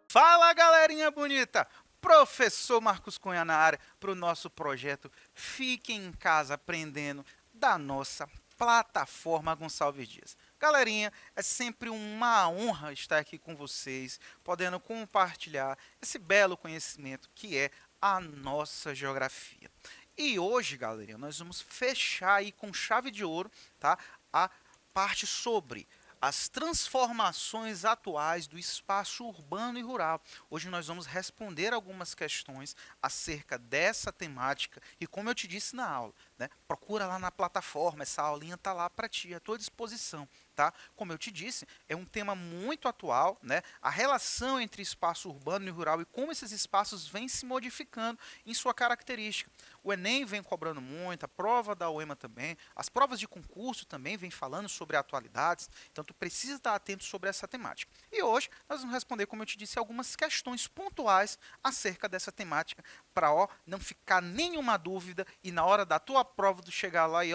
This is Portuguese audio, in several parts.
Fala, galerinha bonita! Professor Marcos Cunha na área para o nosso projeto Fique em Casa Aprendendo da nossa plataforma Gonçalves Dias. Galerinha, é sempre uma honra estar aqui com vocês, podendo compartilhar esse belo conhecimento que é a nossa geografia. E hoje, galerinha, nós vamos fechar aí com chave de ouro, tá? A parte sobre as transformações atuais do espaço urbano e rural. Hoje nós vamos responder algumas questões acerca dessa temática e como eu te disse na aula, né? Procura lá na plataforma, essa aulinha está lá para ti, à tua disposição. Tá? Como eu te disse, é um tema muito atual, né? A relação entre espaço urbano e rural e como esses espaços vêm se modificando em sua característica. O Enem vem cobrando muito, a prova da UEMA também, as provas de concurso também vêm falando sobre atualidades, então tu precisa estar atento sobre essa temática. E hoje nós vamos responder, como eu te disse, algumas questões pontuais acerca dessa temática, para não ficar nenhuma dúvida e na hora da tua prova tu chegar lá e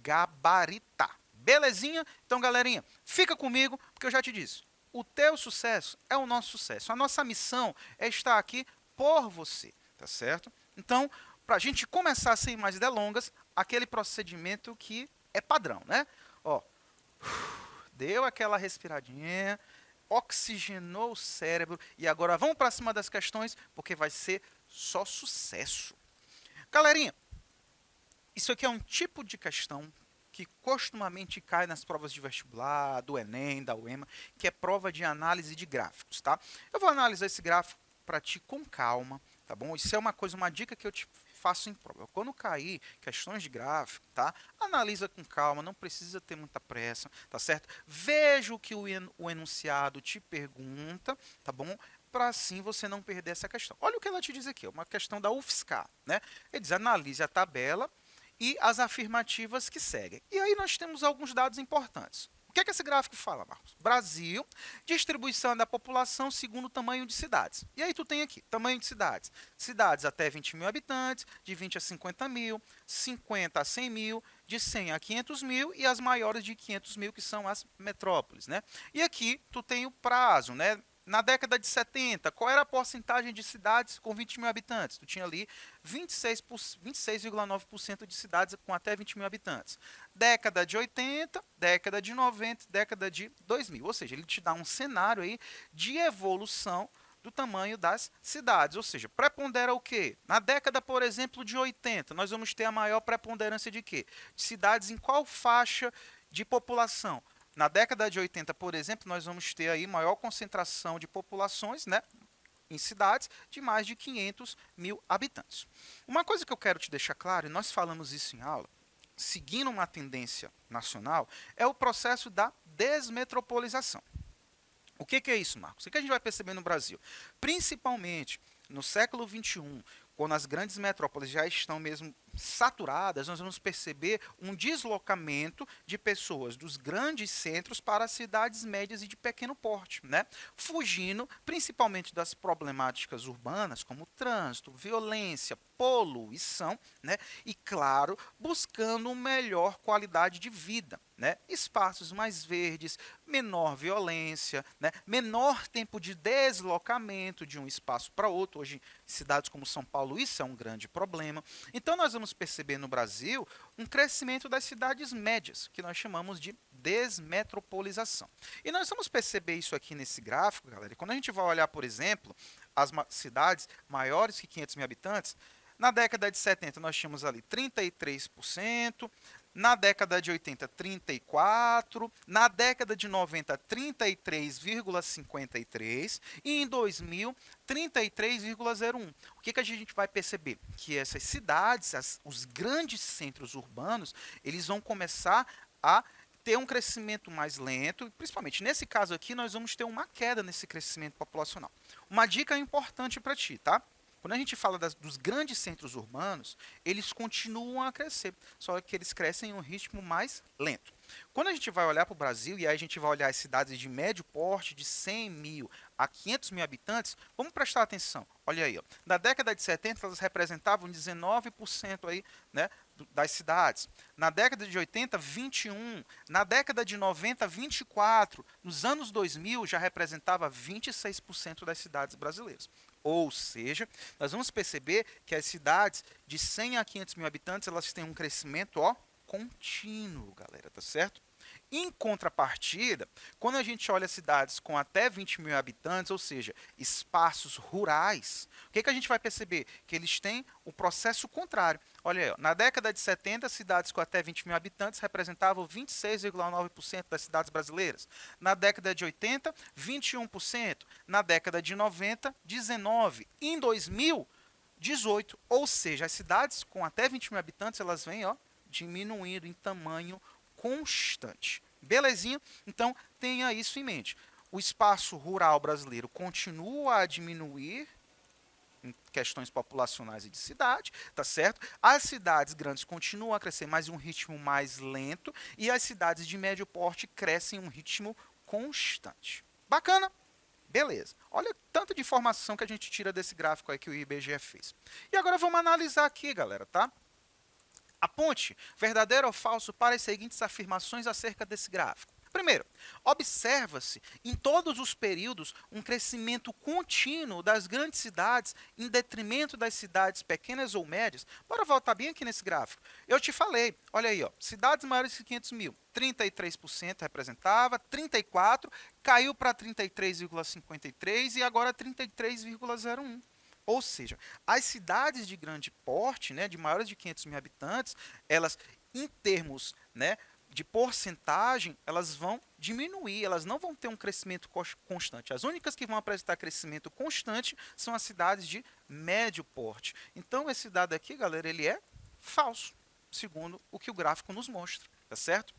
gabaritar. Belezinha? Então, galerinha, fica comigo, porque eu já te disse, o teu sucesso é o nosso sucesso. A nossa missão é estar aqui por você, tá certo? Então, para a gente começar sem mais delongas, aquele procedimento que é padrão, né? Deu aquela respiradinha, oxigenou o cérebro e agora vamos para cima das questões, porque vai ser só sucesso. Galerinha, isso aqui é um tipo de questão que costumamente cai nas provas de vestibular, do Enem, da UEMA, que é prova de análise de gráficos, tá? Eu vou analisar esse gráfico para ti com calma, tá bom? Isso é uma dica que eu te faço em prova. Quando cair questões de gráfico, tá? Analisa com calma, não precisa ter muita pressa, tá certo? Veja o que o enunciado te pergunta, tá bom? Para assim você não perder essa questão. Olha o que ela te diz aqui, uma questão da UFSCar, né? Ele diz, analise a tabela e as afirmativas que seguem. E aí nós temos alguns dados importantes. O que é que esse gráfico fala, Marcos? Brasil, distribuição da população segundo o tamanho de cidades. E aí tu tem aqui, tamanho de cidades. Cidades até 20 mil habitantes, de 20 a 50 mil, 50 a 100 mil, de 100 a 500 mil e as maiores de 500 mil, que são as metrópoles, né? E aqui tu tem o prazo, né? Na década de 70, qual era a porcentagem de cidades com 20 mil habitantes? Tu tinha ali 26,9% de cidades com até 20 mil habitantes. Década de 80, década de 90, década de 2000. Ou seja, ele te dá um cenário aí de evolução do tamanho das cidades. Ou seja, prepondera o quê? Na década, por exemplo, de 80, nós vamos ter a maior preponderância de quê? De cidades em qual faixa de população? Na década de 80, por exemplo, nós vamos ter aí maior concentração de populações, né, em cidades de mais de 500 mil habitantes. Uma coisa que eu quero te deixar claro, e nós falamos isso em aula, seguindo uma tendência nacional, é o processo da desmetropolização. O que é isso, Marcos? O que a gente vai perceber no Brasil? Principalmente no século XXI, quando as grandes metrópoles já estão mesmo saturadas, nós vamos perceber um deslocamento de pessoas dos grandes centros para as cidades médias e de pequeno porte, né? Fugindo principalmente das problemáticas urbanas, como trânsito, violência, poluição, né? E, claro, buscando melhor qualidade de vida, né? Espaços mais verdes, menor violência, né? Menor tempo de deslocamento de um espaço para outro. Hoje, em cidades como São Paulo, isso é um grande problema. Então, nós vamos perceber no Brasil um crescimento das cidades médias, que nós chamamos de desmetropolização. E nós vamos perceber isso aqui nesse gráfico, galera. Quando a gente vai olhar, por exemplo, as cidades maiores que 500 mil habitantes, na década de 70 nós tínhamos ali 33%, na década de 80, 34%, na década de 90, 33,53% e em 2000, 33,01%. O que a gente vai perceber? Que essas cidades, os grandes centros urbanos, eles vão começar a ter um crescimento mais lento, e principalmente nesse caso aqui, nós vamos ter uma queda nesse crescimento populacional. Uma dica importante para ti, tá? Quando a gente fala dos grandes centros urbanos, eles continuam a crescer, só que eles crescem em um ritmo mais lento. Quando a gente vai olhar para o Brasil, e aí a gente vai olhar as cidades de médio porte, de 100 mil a 500 mil habitantes, vamos prestar atenção. Olha aí, ó. Na década de 70, elas representavam 19% aí, né, das cidades. Na década de 80, 21%. Na década de 90, 24%. Nos anos 2000, já representava 26% das cidades brasileiras. Ou seja, nós vamos perceber que as cidades de 100 a 500 mil habitantes, elas têm um crescimento, ó, contínuo, galera, tá certo? Em contrapartida, quando a gente olha cidades com até 20 mil habitantes, ou seja, espaços rurais, o que a gente vai perceber? Que eles têm o processo contrário. Olha aí, ó, na década de 70, cidades com até 20 mil habitantes representavam 26,9% das cidades brasileiras. Na década de 80, 21%. Na década de 90, 19%. Em 2000, 18%. Ou seja, as cidades com até 20 mil habitantes, elas vêm, ó, diminuindo em tamanho constante. Belezinha? Então, tenha isso em mente. O espaço rural brasileiro continua a diminuir em questões populacionais e de cidade, tá certo? As cidades grandes continuam a crescer, mas em um ritmo mais lento, e as cidades de médio porte crescem em um ritmo constante. Bacana? Beleza. Olha tanto de informação que a gente tira desse gráfico aí que o IBGE fez. E agora vamos analisar aqui, galera, tá? Aponte verdadeiro ou falso para as seguintes afirmações acerca desse gráfico. Primeiro, observa-se em todos os períodos um crescimento contínuo das grandes cidades em detrimento das cidades pequenas ou médias. Bora voltar bem aqui nesse gráfico. Eu te falei, olha aí, ó, cidades maiores de 500 mil, 33% representava, 34% caiu para 33,53% e agora 33,01%. Ou seja, as cidades de grande porte, né, de maiores de 500 mil habitantes, elas, em termos, né, de porcentagem, elas vão diminuir, elas não vão ter um crescimento constante. As únicas que vão apresentar crescimento constante são as cidades de médio porte. Então, esse dado aqui, galera, ele é falso, segundo o que o gráfico nos mostra, tá certo?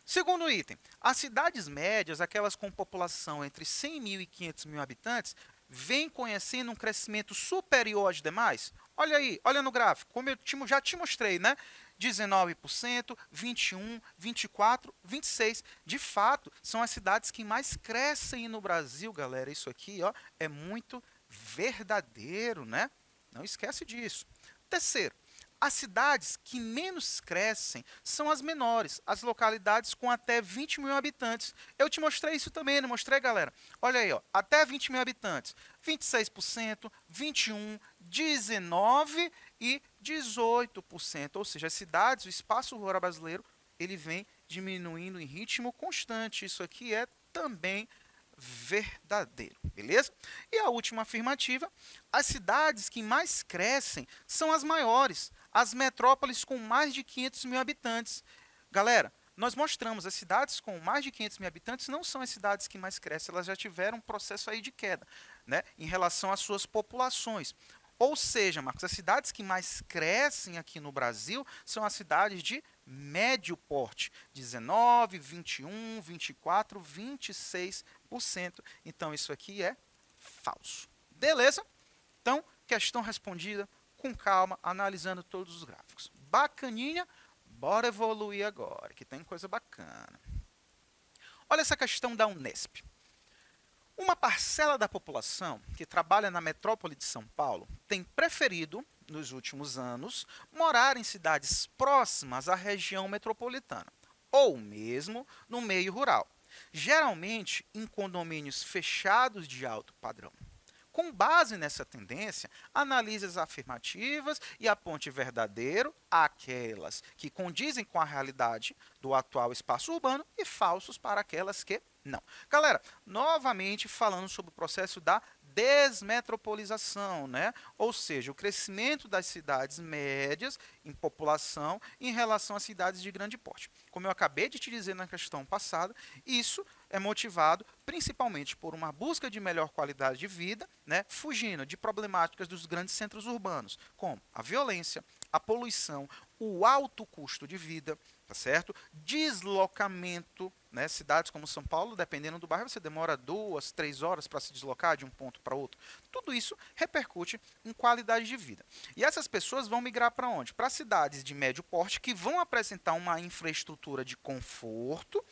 Segundo item, as cidades médias, aquelas com população entre 100 mil e 500 mil habitantes, vem conhecendo um crescimento superior aos demais? Olha aí, olha no gráfico, como eu já te mostrei, né? 19%, 21%, 24%, 26%. De fato, são as cidades que mais crescem no Brasil, galera. Isso aqui, ó, é muito verdadeiro, né? Não esquece disso. Terceiro, as cidades que menos crescem são as menores, as localidades com até 20 mil habitantes. Eu te mostrei isso também, não mostrei, galera? Olha aí, ó, até 20 mil habitantes, 26%, 21%, 19% e 18%. Ou seja, as cidades, o espaço rural brasileiro, ele vem diminuindo em ritmo constante. Isso aqui é também verdadeiro, beleza? E a última afirmativa, as cidades que mais crescem são as maiores, as metrópoles com mais de 500 mil habitantes. Galera, nós mostramos, as cidades com mais de 500 mil habitantes não são as cidades que mais crescem, elas já tiveram um processo aí de queda, né, em relação às suas populações. Ou seja, Marcos, as cidades que mais crescem aqui no Brasil são as cidades de médio porte, 19, 21, 24, 26%. Então, isso aqui é falso. Beleza? Então, questão respondida com calma, analisando todos os gráficos. Bacaninha, bora evoluir agora, que tem coisa bacana. Olha essa questão da Unesp. Uma parcela da população que trabalha na metrópole de São Paulo tem preferido, nos últimos anos, morar em cidades próximas à região metropolitana, ou mesmo no meio rural, geralmente em condomínios fechados de alto padrão. Com base nessa tendência, analise as afirmativas e aponte verdadeiro aquelas que condizem com a realidade do atual espaço urbano e falsos para aquelas que não. Galera, novamente falando sobre o processo da desmetropolização, né? Ou seja, o crescimento das cidades médias em população em relação às cidades de grande porte. Como eu acabei de te dizer na questão passada, isso é motivado principalmente por uma busca de melhor qualidade de vida, né? Fugindo de problemáticas dos grandes centros urbanos, como a violência, a poluição, o alto custo de vida, tá certo? Deslocamento, né? Cidades como São Paulo, dependendo do bairro, você demora 2, 3 horas para se deslocar de um ponto para outro. Tudo isso repercute em qualidade de vida. E essas pessoas vão migrar para onde? Para cidades de médio porte que vão apresentar uma infraestrutura de conforto,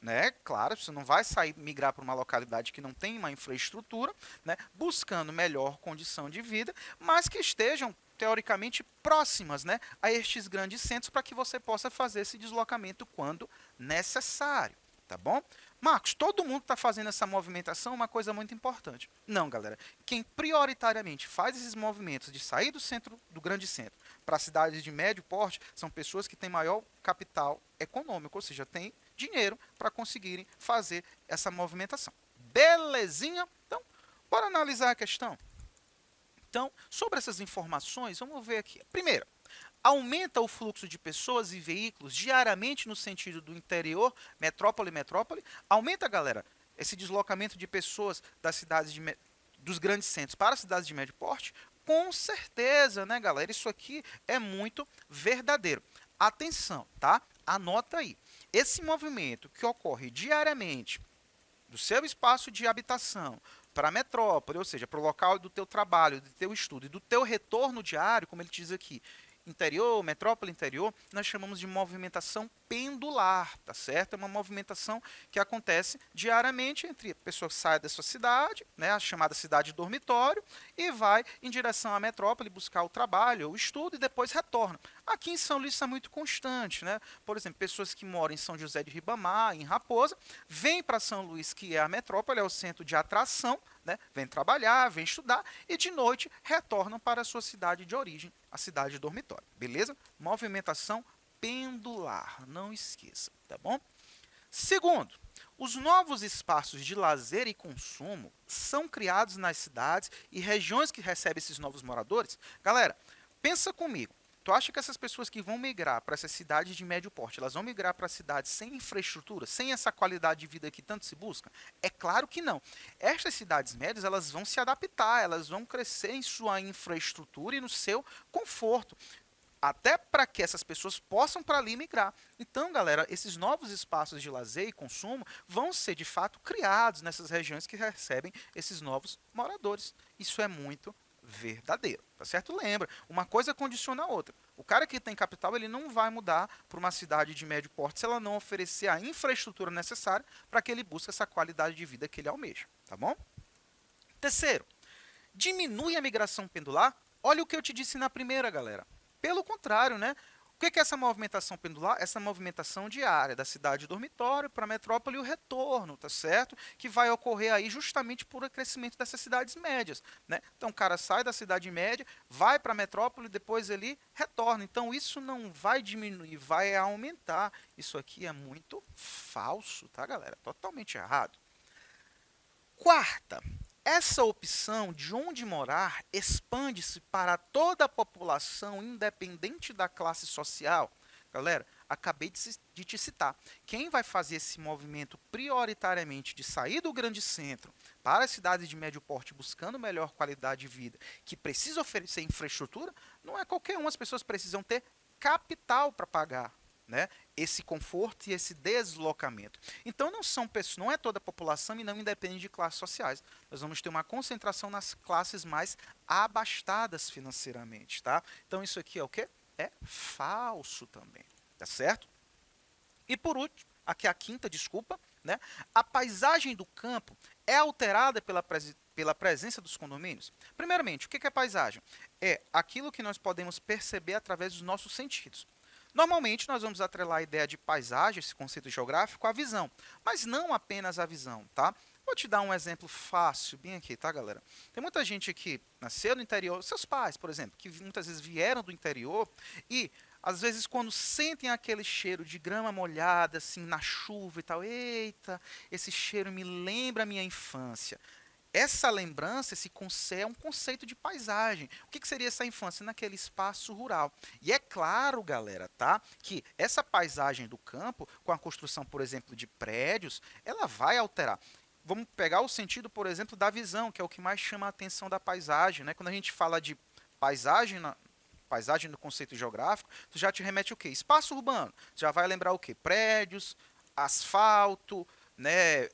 né? Claro, você não vai sair migrar para uma localidade que não tem uma infraestrutura, né? Buscando melhor condição de vida, mas que estejam teoricamente próximas, né, a estes grandes centros para que você possa fazer esse deslocamento quando necessário, tá bom? Marcos, todo mundo está fazendo essa movimentação, uma coisa muito importante. Não, galera. Quem prioritariamente faz esses movimentos de sair do centro, do grande centro, para cidades de médio porte, são pessoas que têm maior capital econômico, ou seja, têm dinheiro para conseguirem fazer essa movimentação. Belezinha? Então, bora analisar a questão. Então, sobre essas informações, vamos ver aqui. Primeiro, aumenta o fluxo de pessoas e veículos diariamente no sentido do interior, metrópole. Aumenta, galera, esse deslocamento de pessoas das cidades dos grandes centros para as cidades de médio porte? Com certeza, né, galera? Isso aqui é muito verdadeiro. Atenção, tá? Anota aí. Esse movimento que ocorre diariamente do seu espaço de habitação para a metrópole, ou seja, para o local do teu trabalho, do teu estudo e do teu retorno diário, como ele diz aqui, interior, metrópole, interior, nós chamamos de movimentação pendular, tá certo? É uma movimentação que acontece diariamente entre a pessoa que sai da sua cidade, né, a chamada cidade dormitório, e vai em direção à metrópole buscar o trabalho, o estudo e depois retorna. Aqui em São Luís isso é muito constante, né? Por exemplo, pessoas que moram em São José de Ribamar, em Raposa, vêm para São Luís, que é a metrópole, é o centro de atração, né? Vêm trabalhar, vêm estudar e de noite retornam para a sua cidade de origem, a cidade dormitório, beleza? Movimentação pendular, não esqueça, tá bom? Segundo, os novos espaços de lazer e consumo são criados nas cidades e regiões que recebem esses novos moradores. Galera, pensa comigo. Tu acha que essas pessoas que vão migrar para essas cidades de médio porte, elas vão migrar para cidades sem infraestrutura, sem essa qualidade de vida que tanto se busca? É claro que não. Estas cidades médias, elas vão se adaptar, elas vão crescer em sua infraestrutura e no seu conforto, até para que essas pessoas possam para ali migrar. Então, galera, esses novos espaços de lazer e consumo vão ser de fato criados nessas regiões que recebem esses novos moradores. Isso é muito verdadeiro, tá certo? Lembra, uma coisa condiciona a outra. O cara que tem capital, ele não vai mudar para uma cidade de médio porte se ela não oferecer a infraestrutura necessária para que ele busque essa qualidade de vida que ele almeja, tá bom? Terceiro, diminui a migração pendular? Olha o que eu te disse na primeira, galera. Pelo contrário, né? O que é essa movimentação pendular? Essa movimentação diária da cidade dormitório para a metrópole e o retorno, tá certo? Que vai ocorrer aí justamente por crescimento dessas cidades médias, né? Então o cara sai da cidade média, vai para a metrópole, depois ele retorna. Então isso não vai diminuir, vai aumentar. Isso aqui é muito falso, tá, galera? Totalmente errado. Quarta, essa opção de onde morar expande-se para toda a população, independente da classe social. Galera, acabei de te citar. Quem vai fazer esse movimento prioritariamente de sair do grande centro para as cidades de médio porte buscando melhor qualidade de vida, que precisa oferecer infraestrutura, não é qualquer um. As pessoas precisam ter capital para pagar, né, esse conforto e esse deslocamento. Então não é toda a população e não independe de classes sociais. Nós vamos ter uma concentração nas classes mais abastadas financeiramente, tá? Então isso aqui é o quê? É falso também, tá certo? E por último, aqui a quinta, desculpa, né? A paisagem do campo é alterada pela presença dos condomínios? Primeiramente, o que é paisagem? É aquilo que nós podemos perceber através dos nossos sentidos. Normalmente, nós vamos atrelar a ideia de paisagem, esse conceito geográfico, à visão, mas não apenas à visão, tá? Vou te dar um exemplo fácil, bem aqui, tá, galera? Tem muita gente que nasceu no interior, seus pais, por exemplo, que muitas vezes vieram do interior e, às vezes, quando sentem aquele cheiro de grama molhada, assim, na chuva e tal, eita, esse cheiro me lembra a minha infância. Essa lembrança, é um conceito de paisagem. O que seria essa infância? Naquele espaço rural. E é claro, galera, tá, que essa paisagem do campo, com a construção, por exemplo, de prédios, ela vai alterar. Vamos pegar o sentido, por exemplo, da visão, que é o que mais chama a atenção da paisagem, né? Quando a gente fala de paisagem paisagem no conceito geográfico, tu já te remete o quê? Espaço urbano. Tu já vai lembrar o quê? Prédios, asfalto, né?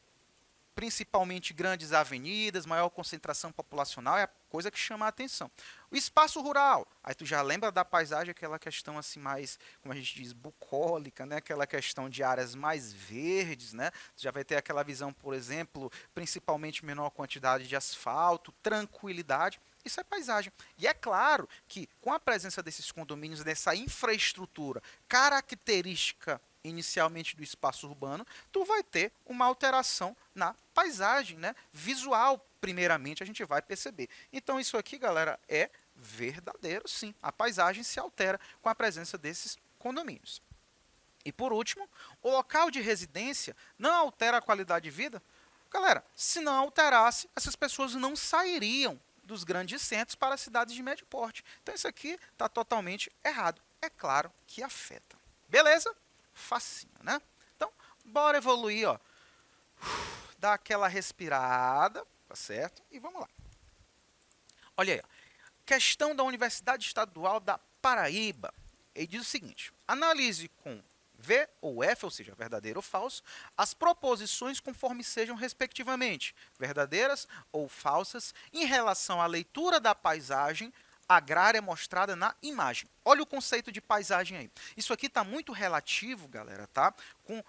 Principalmente grandes avenidas, maior concentração populacional, é a coisa que chama a atenção. O espaço rural, aí tu já lembra da paisagem, aquela questão assim mais, como a gente diz, bucólica, né? Aquela questão de áreas mais verdes, né? Tu já vai ter aquela visão, por exemplo, principalmente menor quantidade de asfalto, tranquilidade. Isso é paisagem. E é claro que com a presença desses condomínios, dessa infraestrutura característica inicialmente do espaço urbano, tu vai ter uma alteração na paisagem, né? Visual, primeiramente, a gente vai perceber. Então, isso aqui, galera, é verdadeiro, sim. A paisagem se altera com a presença desses condomínios. E, por último, o local de residência não altera a qualidade de vida? Galera, se não alterasse, essas pessoas não sairiam dos grandes centros para as cidades de médio porte. Então, isso aqui está totalmente errado. É claro que afeta. Beleza? Facinho, né? Então, bora evoluir, ó. Dá aquela respirada, tá certo? E vamos lá. Olha aí, ó. Questão da Universidade Estadual da Paraíba. Ele diz o seguinte: analise com V ou F, ou seja, verdadeiro ou falso, as proposições conforme sejam respectivamente verdadeiras ou falsas em relação à leitura da paisagem agrária mostrada na imagem. Olha o conceito de paisagem aí. Isso aqui está muito relativo, galera, tá? Com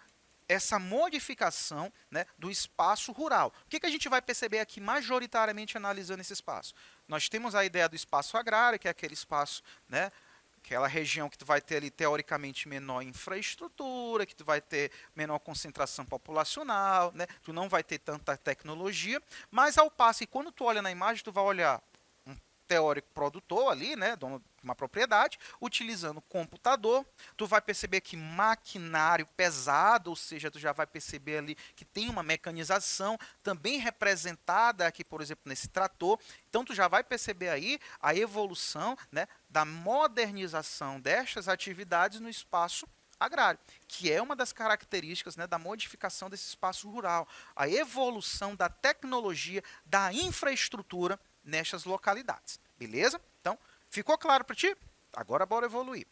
essa modificação, né, do espaço rural. O que a gente vai perceber aqui majoritariamente analisando esse espaço? Nós temos a ideia do espaço agrário, que é aquele espaço, né, aquela região que tu vai ter ali teoricamente menor infraestrutura, que tu vai ter menor concentração populacional, né, tu não vai ter tanta tecnologia, mas ao passo que quando tu olha na imagem, tu vai olhar teórico produtor ali, né, dono de uma propriedade, utilizando computador, tu vai perceber que maquinário pesado, ou seja, tu já vai perceber ali que tem uma mecanização também representada aqui, por exemplo, nesse trator. Então tu já vai perceber aí a evolução, né, da modernização destas atividades no espaço agrário, que é uma das características, né, da modificação desse espaço rural, a evolução da tecnologia, da infraestrutura nestas localidades. Beleza? Então, ficou claro para ti? Agora bora evoluir.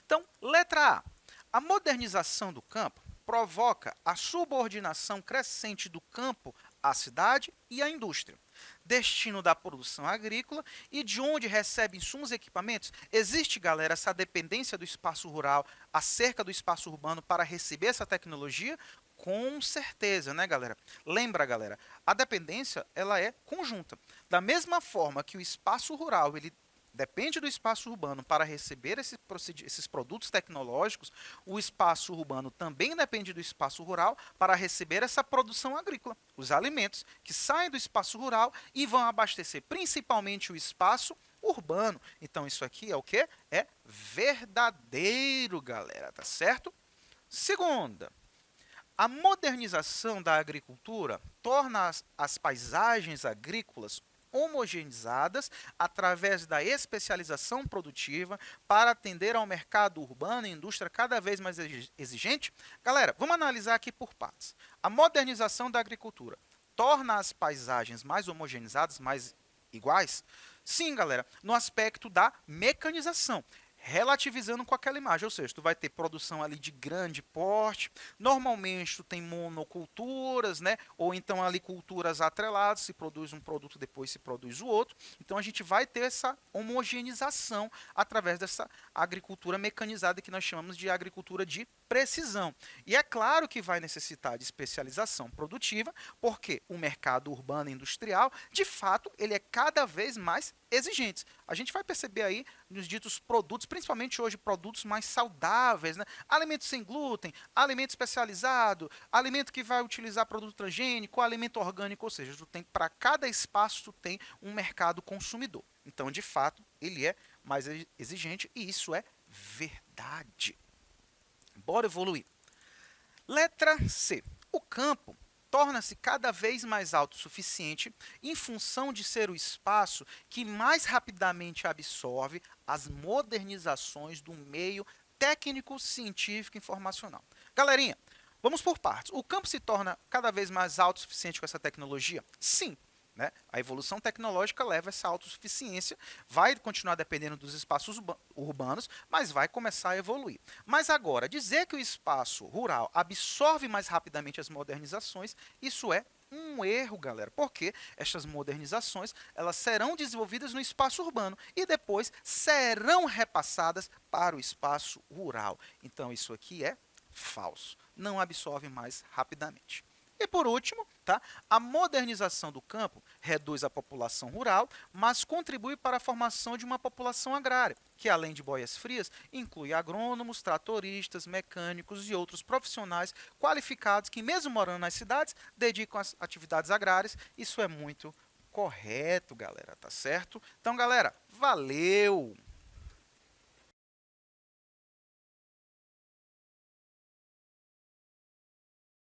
Então, letra A. A modernização do campo provoca a subordinação crescente do campo à cidade e à indústria. Destino da produção agrícola e de onde recebe insumos e equipamentos. Existe, galera, essa dependência do espaço rural acerca do espaço urbano para receber essa tecnologia? Com certeza, né, galera? Lembra, galera, a dependência ela é conjunta. Da mesma forma que o espaço rural ele depende do espaço urbano para receber esses produtos tecnológicos, o espaço urbano também depende do espaço rural para receber essa produção agrícola, os alimentos que saem do espaço rural e vão abastecer principalmente o espaço urbano. Então isso aqui é o que? É verdadeiro, galera, tá certo? Segunda, a modernização da agricultura torna as paisagens agrícolas homogeneizadas através da especialização produtiva para atender ao mercado urbano e indústria cada vez mais exigente? Galera, vamos analisar aqui por partes. A modernização da agricultura torna as paisagens mais homogeneizadas, mais iguais? Sim, galera, no aspecto da mecanização, relativizando com aquela imagem, ou seja, tu vai ter produção ali de grande porte, normalmente tu tem monoculturas, né, ou então ali culturas atreladas, se produz um produto, depois se produz o outro, então a gente vai ter essa homogeneização através dessa agricultura mecanizada que nós chamamos de agricultura de precisão. E é claro que vai necessitar de especialização produtiva, porque o mercado urbano e industrial, de fato, ele é cada vez mais exigente. A gente vai perceber aí nos ditos produtos, principalmente hoje produtos mais saudáveis, né? Alimento sem glúten, alimento especializado, alimento que vai utilizar produto transgênico, alimento orgânico, ou seja, tu tem para cada espaço tu tem um mercado consumidor. Então, de fato, ele é mais exigente e isso é verdade. Bora evoluir. Letra C. O campo torna-se cada vez mais autossuficiente em função de ser o espaço que mais rapidamente absorve as modernizações do meio técnico, científico e informacional. Galerinha, vamos por partes. O campo se torna cada vez mais autossuficiente com essa tecnologia? Sim. né? A evolução tecnológica leva a essa autossuficiência, vai continuar dependendo dos espaços urbanos, mas vai começar a evoluir. Mas agora, dizer que o espaço rural absorve mais rapidamente as modernizações, isso é um erro, galera, porque estas modernizações elas serão desenvolvidas no espaço urbano e depois serão repassadas para o espaço rural. Então isso aqui é falso, não absorve mais rapidamente. E por último, tá? A modernização do campo reduz a população rural, mas contribui para a formação de uma população agrária, que além de boias-frias, inclui agrônomos, tratoristas, mecânicos e outros profissionais qualificados que, mesmo morando nas cidades, dedicam às atividades agrárias. Isso é muito correto, galera, tá certo? Então, galera, valeu!